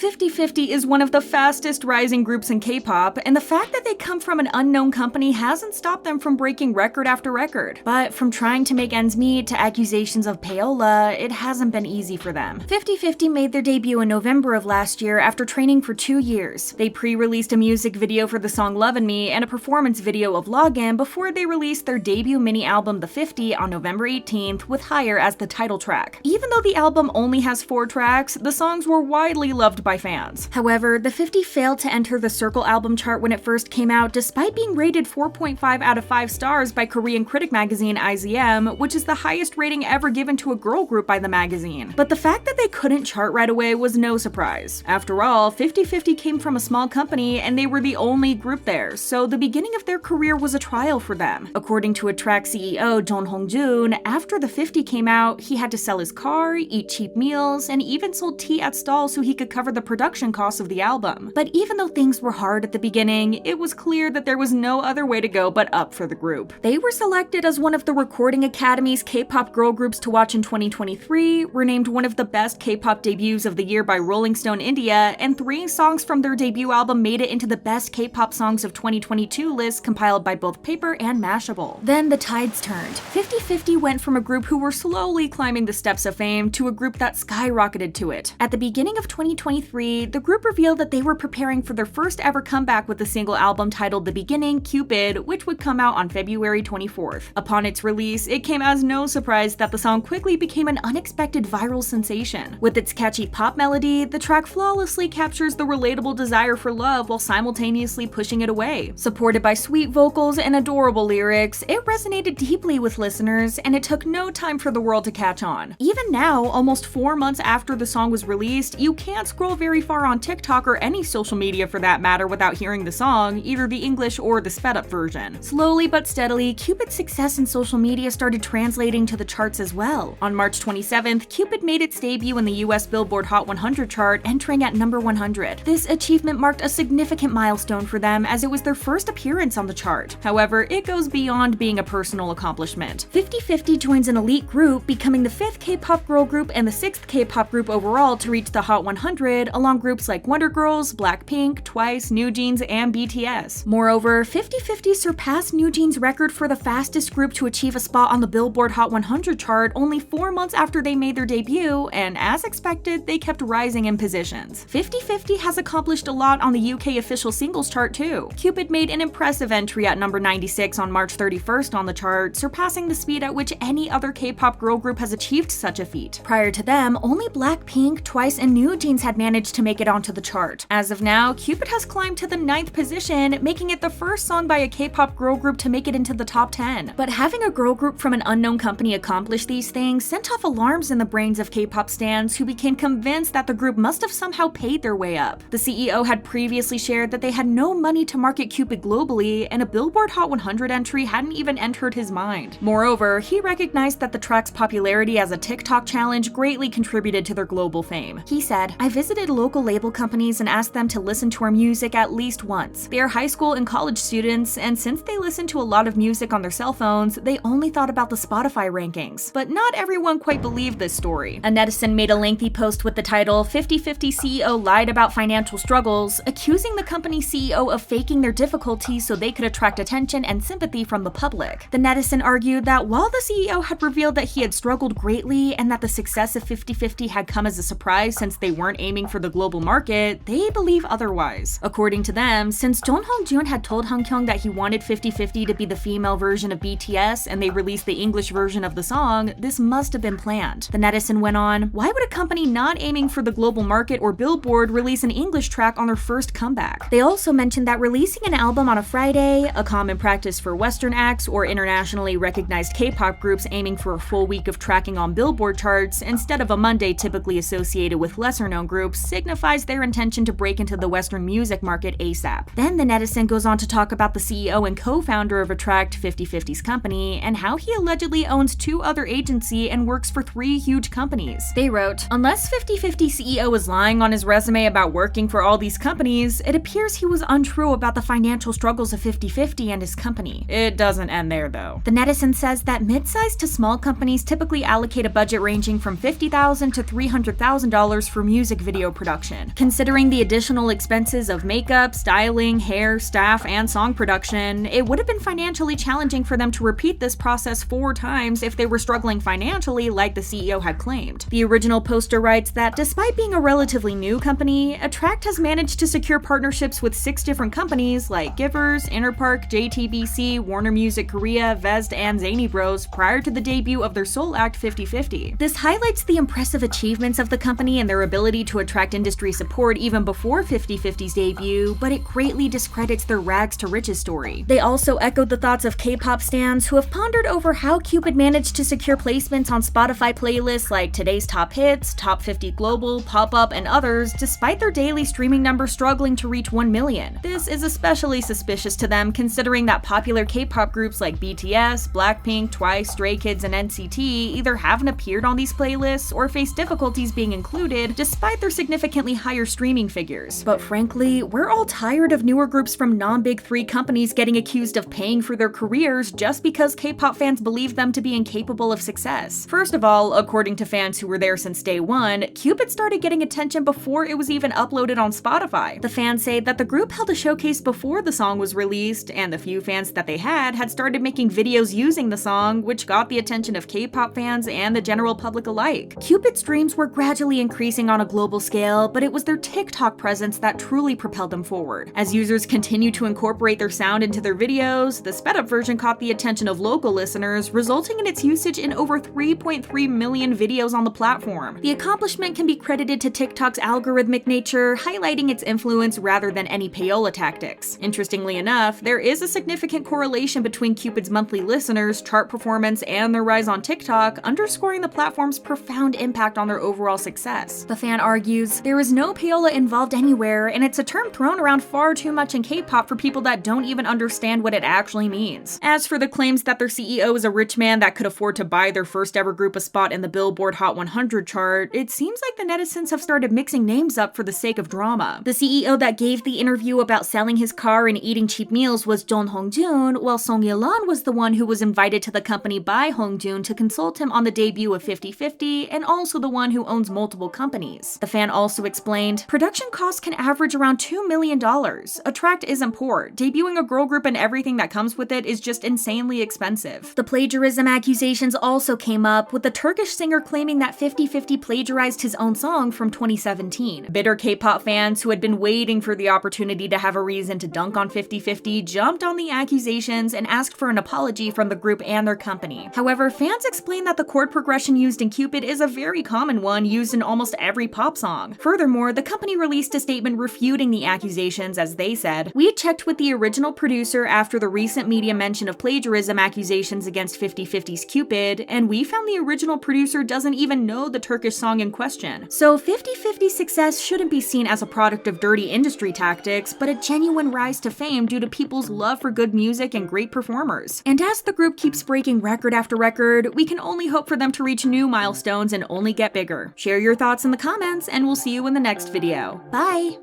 50/50 is one of the fastest rising groups in K-pop, and the fact that they come from an unknown company hasn't stopped them from breaking record after record. But from trying to make ends meet to accusations of payola, it hasn't been easy for them. 50/50 made their debut in November of last year after training for 2 years. They pre-released a music video for the song Lovin' Me and a performance video of Login before they released their debut mini-album The 50 on November 18th with Higher as the title track. Even though the album only has 4 tracks, the songs were widely loved by fans. However, the 50 failed to enter the Circle album chart when it first came out, despite being rated 4.5 out of 5 stars by Korean critic magazine IZM, which is the highest rating ever given to a girl group by the magazine. But the fact that they couldn't chart right away was no surprise. After all, 50/50 came from a small company and they were the only group there, so the beginning of their career was a trial for them. According to a track CEO, John Hong-jun, after the 50 came out, he had to sell his car, eat cheap meals, and even sold tea at stalls so he could cover the production costs of the album. But even though things were hard at the beginning, it was clear that there was no other way to go but up for the group. They were selected as one of the Recording Academy's K-pop girl groups to watch in 2023, were named one of the best K-pop debuts of the year by Rolling Stone India, and 3 songs from their debut album made it into the best K-pop songs of 2022 list compiled by both Paper and Mashable. Then the tides turned. 50/50 went from a group who were slowly climbing the steps of fame to a group that skyrocketed to it. At the beginning of 2023, the group revealed that they were preparing for their first ever comeback with a single album titled The Beginning, Cupid, which would come out on February 24th. Upon its release, it came as no surprise that the song quickly became an unexpected viral sensation. With its catchy pop melody, the track flawlessly captures the relatable desire for love while simultaneously pushing it away. Supported by sweet vocals and adorable lyrics, it resonated deeply with listeners, and it took no time for the world to catch on. Even now, almost 4 months after the song was released, you can't scroll very far on TikTok or any social media for that matter without hearing the song, either the English or the sped-up version. Slowly but steadily, Cupid's success in social media started translating to the charts as well. On March 27th, Cupid made its debut in the US Billboard Hot 100 chart, entering at number 100. This achievement marked a significant milestone for them as it was their first appearance on the chart. However, it goes beyond being a personal accomplishment. 50/50 joins an elite group, becoming the 5th K-pop girl group and the 6th K-pop group overall to reach the Hot 100, along groups like Wonder Girls, Blackpink, Twice, NewJeans, and BTS. Moreover, 50/50 surpassed NewJeans' record for the fastest group to achieve a spot on the Billboard Hot 100 chart only 4 months after they made their debut, and as expected, they kept rising in positions. 50/50 has accomplished a lot on the UK official singles chart too. Cupid made an impressive entry at number 96 on March 31st on the chart, surpassing the speed at which any other K-pop girl group has achieved such a feat. Prior to them, only Blackpink, Twice, and NewJeans had managed to make it onto the chart. As of now, Cupid has climbed to the 9th position, making it the first song by a K-pop girl group to make it into the top 10. But having a girl group from an unknown company accomplish these things sent off alarms in the brains of K-pop stans who became convinced that the group must have somehow paid their way up. The CEO had previously shared that they had no money to market Cupid globally, and a Billboard Hot 100 entry hadn't even entered his mind. Moreover, he recognized that the track's popularity as a TikTok challenge greatly contributed to their global fame. He said, "I visited local label companies and asked them to listen to our music at least once. They are high school and college students, and since they listen to a lot of music on their cell phones, they only thought about the Spotify rankings." But not everyone quite believed this story. A netizen made a lengthy post with the title, "50/50 CEO lied about financial struggles," accusing the company CEO of faking their difficulties so they could attract attention and sympathy from the public. The netizen argued that while the CEO had revealed that he had struggled greatly and that the success of 50/50 had come as a surprise since they weren't aiming for the global market, they believe otherwise. According to them, since John Hong-jun had told Hongkyung that he wanted 50/50 to be the female version of BTS and they released the English version of the song, this must have been planned. The netizen went on, "Why would a company not aiming for the global market or Billboard release an English track on their first comeback?" They also mentioned that releasing an album on a Friday, a common practice for Western acts or internationally recognized K-pop groups aiming for a full week of tracking on Billboard charts instead of a Monday typically associated with lesser-known groups, signifies their intention to break into the Western music market ASAP. Then the netizen goes on to talk about the CEO and co-founder of Attract, 50/50's company, and how he allegedly owns 2 other agencies and works for 3 huge companies. They wrote, "Unless 50/50 CEO is lying on his resume about working for all these companies, it appears he was untrue about the financial struggles of 50/50 and his company." It doesn't end there though. The netizen says that mid-sized to small companies typically allocate a budget ranging from $50,000 to $300,000 for music video production. Considering the additional expenses of makeup, styling, hair, staff, and song production, it would have been financially challenging for them to repeat this process 4 times if they were struggling financially like the CEO had claimed. The original poster writes that despite being a relatively new company, Attract has managed to secure partnerships with 6 different companies like Givers, Interpark, JTBC, Warner Music Korea, Vest, and Zany Bros prior to the debut of their sole act 50/50. This highlights the impressive achievements of the company and their ability to attract industry support even before 50/50's debut, but it greatly discredits their rags to riches story. They also echoed the thoughts of K-pop stans who have pondered over how Cupid managed to secure placements on Spotify playlists like Today's Top Hits, Top 50 Global, Pop-Up, and others, despite their daily streaming numbers struggling to reach 1 million. This is especially suspicious to them considering that popular K-pop groups like BTS, Blackpink, Twice, Stray Kids, and NCT either haven't appeared on these playlists or face difficulties being included despite their significantly higher streaming figures. But frankly, we're all tired of newer groups from non-Big 3 companies getting accused of paying for their careers just because K-pop fans believe them to be incapable of success. First of all, according to fans who were there since day one, Cupid started getting attention before it was even uploaded on Spotify. The fans say that the group held a showcase before the song was released, and the few fans that they had started making videos using the song, which got the attention of K-pop fans and the general public alike. Cupid's streams were gradually increasing on a global scale, but it was their TikTok presence that truly propelled them forward. As users continued to incorporate their sound into their videos, the sped-up version caught the attention of local listeners, resulting in its usage in over 3.3 million videos on the platform. The accomplishment can be credited to TikTok's algorithmic nature, highlighting its influence rather than any payola tactics. Interestingly enough, there is a significant correlation between Cupid's monthly listeners, chart performance, and their rise on TikTok, underscoring the platform's profound impact on their overall success. The fan argues, there is no payola involved anywhere, and it's a term thrown around far too much in K-pop for people that don't even understand what it actually means. As for the claims that their CEO is a rich man that could afford to buy their first ever group a spot in the Billboard Hot 100 chart, it seems like the netizens have started mixing names up for the sake of drama. The CEO that gave the interview about selling his car and eating cheap meals was John Hongjoon, while Song Ye-lan was the one who was invited to the company by Hongjoon to consult him on the debut of 50/50, and also the one who owns multiple companies. The fan also explained, production costs can average around $2 million. Attract isn't poor. Debuting a girl group and everything that comes with it is just insanely expensive. The plagiarism accusations also came up, with the Turkish singer claiming that 50/50 plagiarized his own song from 2017. Bitter K-pop fans who had been waiting for the opportunity to have a reason to dunk on 50/50 jumped on the accusations and asked for an apology from the group and their company. However, fans explained that the chord progression used in Cupid is a very common one used in almost every pop song. Furthermore, the company released a statement refuting the accusations as they said, "We checked with the original producer after the recent media mention of plagiarism accusations against 50/50's Cupid, and we found the original producer doesn't even know the Turkish song in question. So 50/50's success shouldn't be seen as a product of dirty industry tactics, but a genuine rise to fame due to people's love for good music and great performers. And as the group keeps breaking record after record, we can only hope for them to reach new milestones and only get bigger." Share your thoughts in the comments, and we'll see you in the next video. Bye!